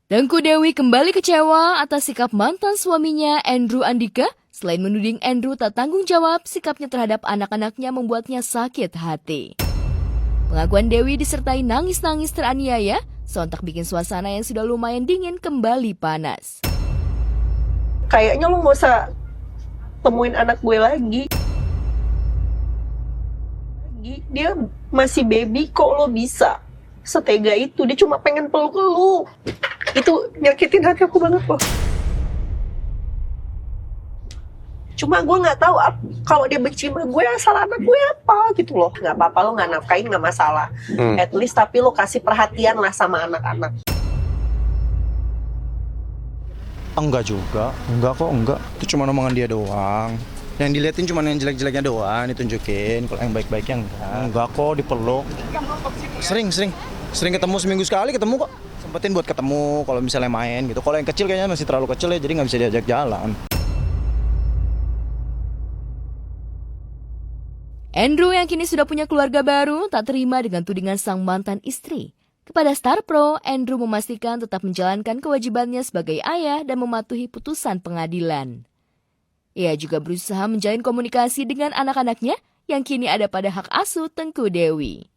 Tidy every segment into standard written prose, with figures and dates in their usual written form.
Tengku Dewi kembali kecewa atas sikap mantan suaminya Andrew Andika. Selain menuding Andrew tak tanggung jawab, sikapnya terhadap anak-anaknya membuatnya sakit hati. Pengakuan Dewi disertai nangis-nangis teraniaya, sontak bikin suasana yang sudah lumayan dingin kembali panas. Kayaknya lo gak usah temuin anak gue lagi. Dia masih baby kok lo bisa setega itu. Dia cuma pengen peluk lo. Itu nyakitin hati aku banget loh. Cuma gue nggak tahu kalau dia benci sama gue, asal anak gue apa gitu loh. Nggak apa-apa lo nggak nafkain, nggak masalah. At least tapi lo kasih perhatian lah sama anak-anak. Enggak juga, enggak. Itu cuma omongan dia doang. Yang diliatin cuma yang jelek-jeleknya doang, ditunjukin. Kalau yang baik-baiknya enggak. Enggak kok, dipeluk. Sering ketemu, seminggu sekali ketemu kok. Sempetin buat ketemu kalau misalnya main gitu. Kalau yang kecil kayaknya masih terlalu kecil ya, jadi nggak bisa diajak jalan. Andrew yang kini sudah punya keluarga baru tak terima dengan tudingan sang mantan istri. Kepada Star Pro, Andrew memastikan tetap menjalankan kewajibannya sebagai ayah dan mematuhi putusan pengadilan. Ia juga berusaha menjalin komunikasi dengan anak-anaknya yang kini ada pada hak asuh Tengku Dewi.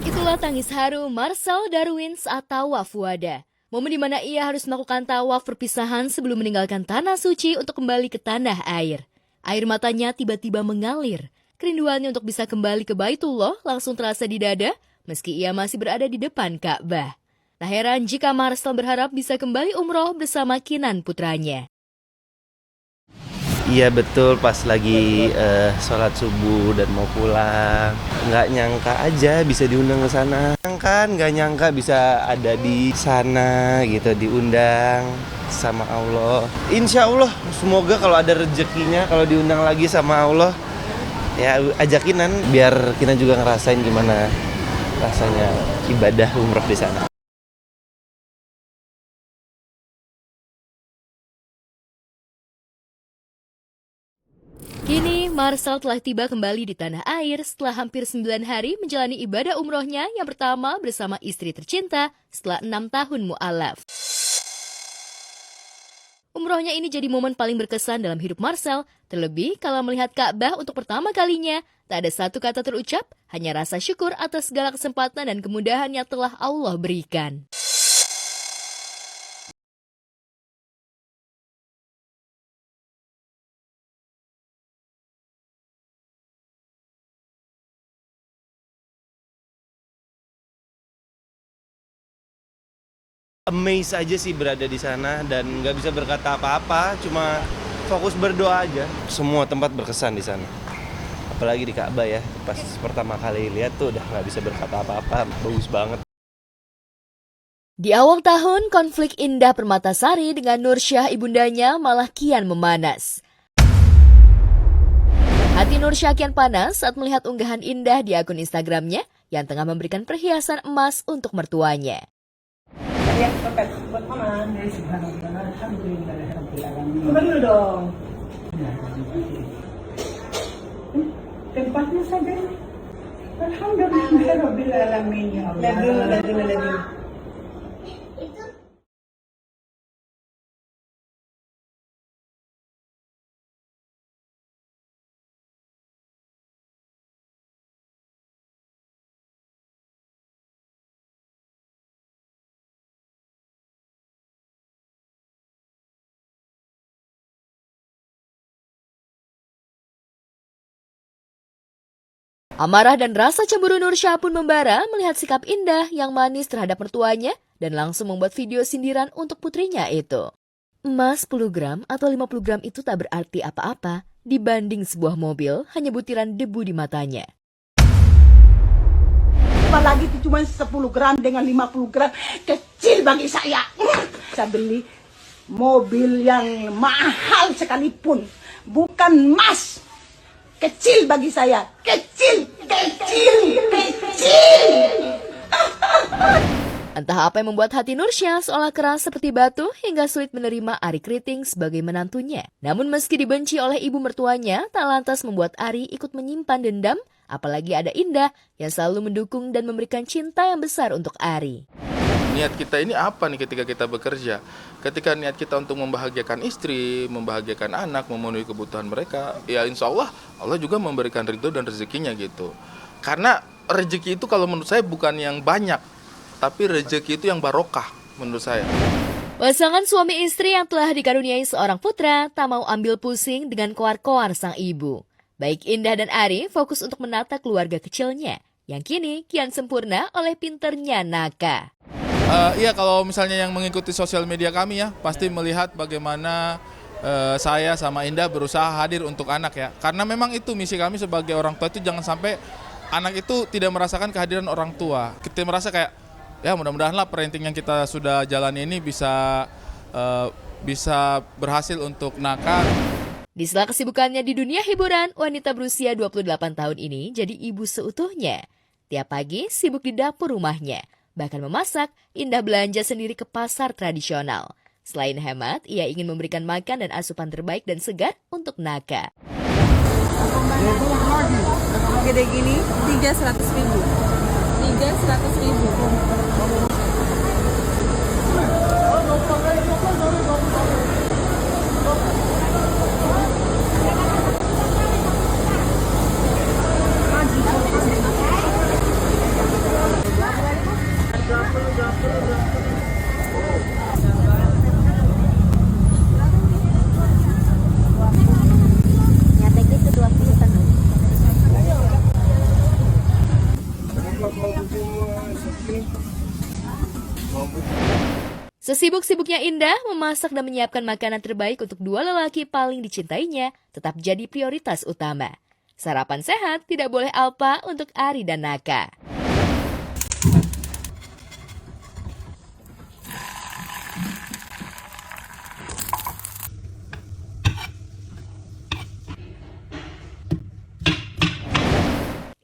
Itulah tangis haru Marcel Darwin saat tawaf wada. Momen di mana ia harus melakukan tawaf perpisahan sebelum meninggalkan tanah suci untuk kembali ke tanah air. Air matanya tiba-tiba mengalir. Kerinduannya untuk bisa kembali ke Baitullah langsung terasa di dada, meski ia masih berada di depan Ka'bah. Tak heran jika Marcel berharap bisa kembali umroh bersama Kinan putranya. Iya betul, pas lagi sholat subuh dan mau pulang, nggak nyangka aja bisa diundang ke sana. Nggak nyangka bisa ada di sana gitu, diundang sama Allah. Insya Allah, semoga kalau ada rezekinya, kalau diundang lagi sama Allah, ya ajak Kinan biar Kinan juga ngerasain gimana rasanya ibadah umroh di sana. Kini, Marcel telah tiba kembali di tanah air setelah hampir 9 hari menjalani ibadah umrohnya yang pertama bersama istri tercinta setelah 6 tahun mu'alaf. Umrohnya ini jadi momen paling berkesan dalam hidup Marcel, terlebih kalau melihat Ka'bah untuk pertama kalinya, tak ada satu kata terucap, hanya rasa syukur atas segala kesempatan dan kemudahan yang telah Allah berikan. Amazed aja sih berada di sana dan nggak bisa berkata apa-apa, cuma fokus berdoa aja. Semua tempat berkesan di sana. Apalagi di Ka'bah ya, pas pertama kali lihat tuh udah nggak bisa berkata apa-apa, bagus banget. Di awal tahun, konflik indah Permatasari dengan Nursyah ibundanya malah kian memanas. Hati Nursyah kian panas saat melihat unggahan indah di akun Instagramnya yang tengah memberikan perhiasan emas untuk mertuanya. Bener dong. Tempatnya saja. Alhamdulillahirabbil alamin ya Allah. Lagi. Amarah dan rasa cemburu Nursyah pun membara melihat sikap indah yang manis terhadap mertuanya dan langsung membuat video sindiran untuk putrinya itu. Emas 10 gram atau 50 gram itu tak berarti apa-apa dibanding sebuah mobil hanya butiran debu di matanya. Apalagi itu cuma 10 gram dengan 50 gram, kecil bagi saya. Saya beli mobil yang mahal sekalipun, bukan emas. Kecil bagi saya, kecil. Entah apa yang membuat hati Nursya seolah keras seperti batu hingga sulit menerima Ari Kriting sebagai menantunya. Namun meski dibenci oleh ibu mertuanya, tak lantas membuat Ari ikut menyimpan dendam, apalagi ada Indah yang selalu mendukung dan memberikan cinta yang besar untuk Ari. Niat kita ini apa nih ketika kita bekerja? Ketika niat kita untuk membahagiakan istri, membahagiakan anak, memenuhi kebutuhan mereka, ya insya Allah, Allah juga memberikan ridho dan rezekinya gitu. Karena rezeki itu kalau menurut saya bukan yang banyak, tapi rezeki itu yang barokah menurut saya. Pasangan suami istri yang telah dikaruniai seorang putra tak mau ambil pusing dengan koar-koar sang ibu. Baik Indah dan Ari fokus untuk menata keluarga kecilnya, yang kini kian sempurna oleh pinternya Naka. Iya, kalau misalnya yang mengikuti sosial media kami ya, pasti melihat bagaimana saya sama Indah berusaha hadir untuk anak ya. Karena memang itu misi kami sebagai orang tua, itu jangan sampai anak itu tidak merasakan kehadiran orang tua. Kita merasa kayak, ya mudah-mudahan lah parenting yang kita sudah jalani ini bisa berhasil untuk Naka. Di sela kesibukannya di dunia hiburan, wanita berusia 28 tahun ini jadi ibu seutuhnya. Tiap pagi sibuk di dapur rumahnya. Bahkan memasak, Indah belanja sendiri ke pasar tradisional. Selain hemat, ia ingin memberikan makan dan asupan terbaik dan segar untuk Naka. Gede gini, 300.000. 300.000. Sesibuk-sibuknya Indah, memasak dan menyiapkan makanan terbaik untuk dua lelaki paling dicintainya tetap jadi prioritas utama. Sarapan sehat tidak boleh alpa untuk Ari dan Naka.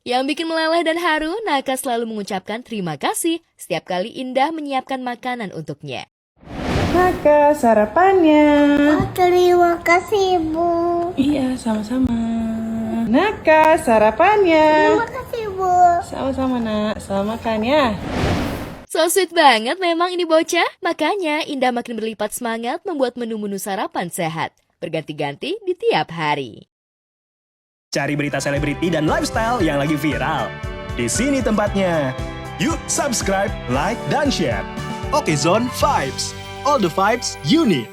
Yang bikin meleleh dan haru, Naka selalu mengucapkan terima kasih setiap kali Indah menyiapkan makanan untuknya. Naka, sarapannya. Oh, terima kasih, Bu. Iya, sama-sama. Naka, sarapannya. Terima kasih, Bu. Sama-sama, Nak. Selamat makan ya. So sweet banget memang ini bocah. Makanya Indah makin berlipat semangat membuat menu-menu sarapan sehat. Berganti-ganti di tiap hari. Cari berita selebriti dan lifestyle yang lagi viral. Di sini tempatnya. Yuk subscribe, like, dan share. Oke Zone Vibes. All the vibes you need.